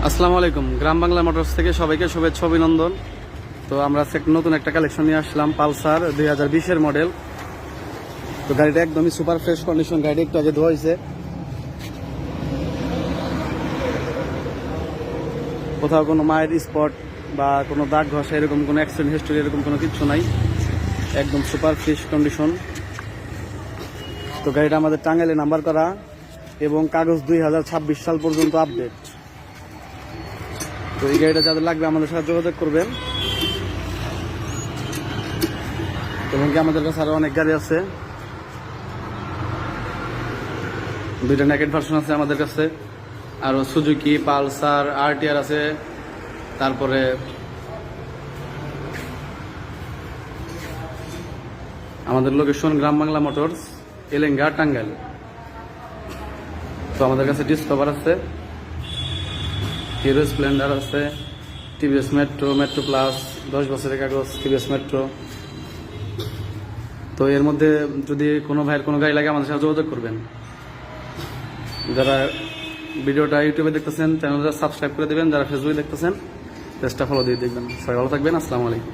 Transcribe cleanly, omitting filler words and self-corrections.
আসসালামু আলাইকুম। গ্রাম বাংলা মোটরস থেকে সবাইকে শুভেচ্ছা অভিনন্দন। তো আমরা নতুন একটা কালেকশন নিয়ে আসলাম, পালসার 2020-এর মডেল। তো গাড়িটা একদমই সুপার ফ্রেশ কন্ডিশন। গাড়িটা একটু আগে ধোয়া হয়েছে, কোথাও কোনো মায়ের স্পট বা কোনো দাগ ঘষা এরকম কোনো অ্যাক্সিডেন্ট হিস্টরি এরকম কোনো কিছু নাই, একদম সুপার ফ্রেশ কন্ডিশন। তো গাড়িটা আমাদের টাঙ্গাইলে নাম্বার করা এবং কাগজ 2026 সাল পর্যন্ত আপডেট। তো এই গাড়িটা যাদের লাগবে আমাদের সাথে যোগাযোগ করবেন। এবং কি আমাদের কাছে আরো অনেক গাড়ি আছে, দুইটা নেকেট ভার্সন আছে আমাদের কাছে, আরো সুজুকি, পালসার, আরটিআর আছে। তারপরে আমাদের লোকেশন গ্রাম বাংলা মোটরস, এলেঙ্গা, টাঙ্গাইল। তো আমাদের কাছে ডিসকভার আছে, হিরো স্প্লেন্ডার আছে, টিভিএস মেট্রো, মেট্রো প্লাস 10 বছরের কাগজ, টিভিএস মেট্রো। তো এর মধ্যে যদি কোনো ভাইয়ের কোনো গাড়ি লাগে আমাদের সাথে যোগাযোগ করবেন। যারা ভিডিওটা ইউটিউবে দেখতেছেন চ্যানেলটা সাবস্ক্রাইব করে দেবেন, যারা ফেসবুকে দেখতেছেন পেজটা ফলো দিয়ে দেখবেন। সবাই ভালো থাকবেন। আসসালামু আলাইকুম।